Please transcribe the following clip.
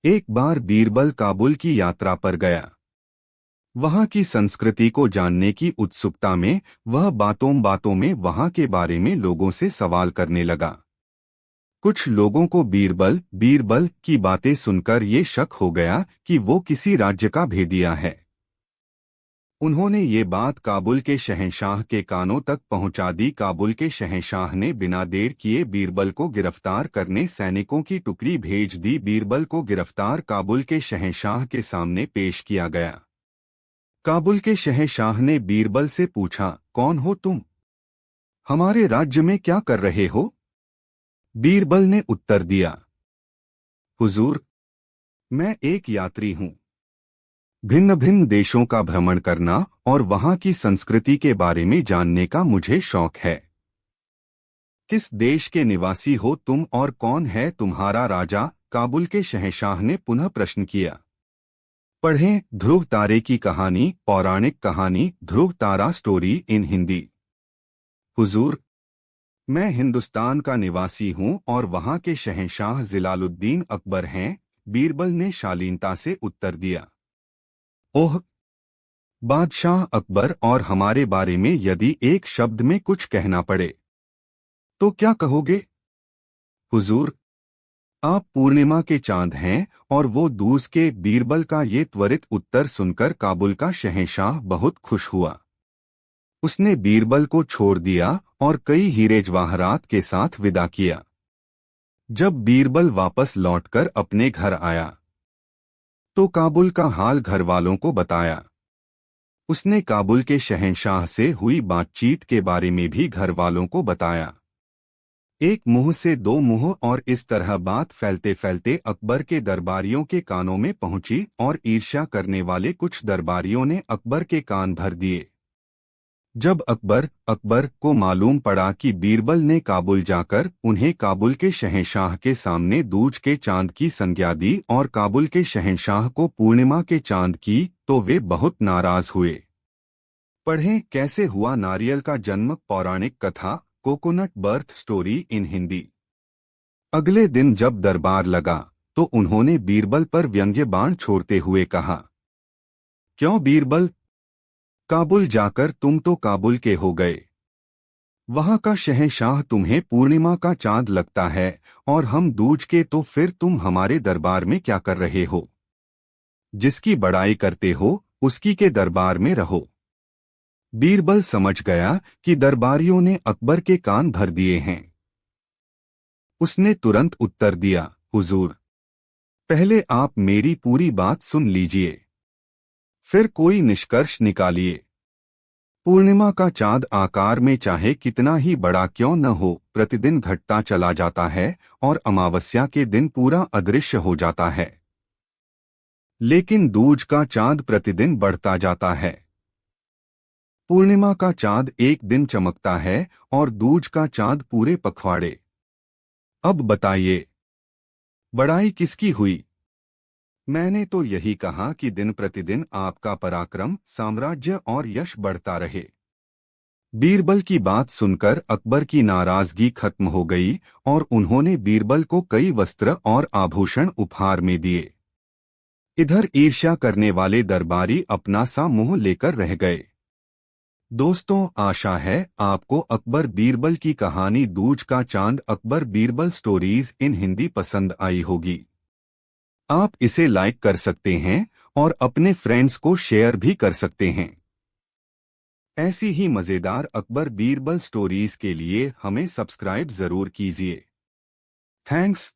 एक बार बीरबल काबुल की यात्रा पर गया। वहां की संस्कृति को जानने की उत्सुकता में वह बातों बातों में वहां के बारे में लोगों से सवाल करने लगा। कुछ लोगों को बीरबल बीरबल की बातें सुनकर ये शक हो गया कि वो किसी राज्य का भेदिया है। उन्होंने ये बात काबुल के शहंशाह के कानों तक पहुंचा दी। काबुल के शहंशाह ने बिना देर किए बीरबल को गिरफ्तार करने सैनिकों की टुकड़ी भेज दी। बीरबल को गिरफ्तार काबुल के शहंशाह के सामने पेश किया गया। काबुल के शहंशाह ने बीरबल से पूछा, कौन हो तुम? हमारे राज्य में क्या कर रहे हो? बीरबल ने उत्तर दिया, हुजूर, मैं एक यात्री हूँ। भिन्न भिन्न देशों का भ्रमण करना और वहां की संस्कृति के बारे में जानने का मुझे शौक है। किस देश के निवासी हो तुम और कौन है तुम्हारा राजा? काबुल के शहंशाह ने पुनः प्रश्न किया। पढ़ें ध्रुव तारे की कहानी, पौराणिक कहानी ध्रुव तारा स्टोरी इन हिंदी। हुजूर, मैं हिंदुस्तान का निवासी हूं और वहां के शहंशाह जलालुद्दीन अकबर हैं। बीरबल ने शालीनता से उत्तर दिया। ओह, बादशाह अकबर, और हमारे बारे में यदि एक शब्द में कुछ कहना पड़े तो क्या कहोगे? हुजूर, आप पूर्णिमा के चांद हैं और वो दूज के। बीरबल का ये त्वरित उत्तर सुनकर काबुल का शहंशाह बहुत खुश हुआ। उसने बीरबल को छोड़ दिया और कई हीरे जवाहरात के साथ विदा किया। जब बीरबल वापस लौटकर अपने घर आया तो काबुल का हाल घरवालों को बताया। उसने काबुल के शहंशाह से हुई बातचीत के बारे में भी घरवालों को बताया। एक मुंह से दो मुंह, और इस तरह बात फैलते फैलते अकबर के दरबारियों के कानों में पहुंची और ईर्ष्या करने वाले कुछ दरबारियों ने अकबर के कान भर दिए। जब अकबर को मालूम पड़ा कि बीरबल ने काबुल जाकर उन्हें काबुल के शहंशाह के सामने दूज के चांद की संज्ञा दी और काबुल के शहंशाह को पूर्णिमा के चांद की, तो वे बहुत नाराज हुए। पढ़ें कैसे हुआ नारियल का जन्म, पौराणिक कथा coconut birth story in Hindi. अगले दिन जब दरबार लगा तो उन्होंने बीरबल पर व्यंग्य बाण छोड़ते हुए कहा, क्यों बीरबल, काबुल जाकर तुम तो काबुल के हो गए। वहां का शहंशाह तुम्हें पूर्णिमा का चांद लगता है और हम दूज के, तो फिर तुम हमारे दरबार में क्या कर रहे हो? जिसकी बड़ाई करते हो उसकी के दरबार में रहो। बीरबल समझ गया कि दरबारियों ने अकबर के कान भर दिए हैं। उसने तुरंत उत्तर दिया, हुजूर, पहले आप मेरी पूरी बात सुन लीजिए, फिर कोई निष्कर्ष निकालिए। पूर्णिमा का चांद आकार में चाहे कितना ही बड़ा क्यों न हो, प्रतिदिन घटता चला जाता है और अमावस्या के दिन पूरा अदृश्य हो जाता है। लेकिन दूज का चांद प्रतिदिन बढ़ता जाता है। पूर्णिमा का चांद एक दिन चमकता है और दूज का चांद पूरे पखवाड़े। अब बताइए, बड़ाई किसकी हुई? मैंने तो यही कहा कि दिन प्रतिदिन आपका पराक्रम, साम्राज्य और यश बढ़ता रहे। बीरबल की बात सुनकर अकबर की नाराजगी खत्म हो गई और उन्होंने बीरबल को कई वस्त्र और आभूषण उपहार में दिए। इधर ईर्ष्या करने वाले दरबारी अपना सा मुंह लेकर रह गए। दोस्तों, आशा है आपको अकबर बीरबल की कहानी दूज का चांद अकबर बीरबल स्टोरीज इन हिंदी पसंद आई होगी। आप इसे लाइक कर सकते हैं और अपने फ्रेंड्स को शेयर भी कर सकते हैं। ऐसी ही मजेदार अकबर बीरबल स्टोरीज के लिए हमें सब्सक्राइब जरूर कीजिए। थैंक्स।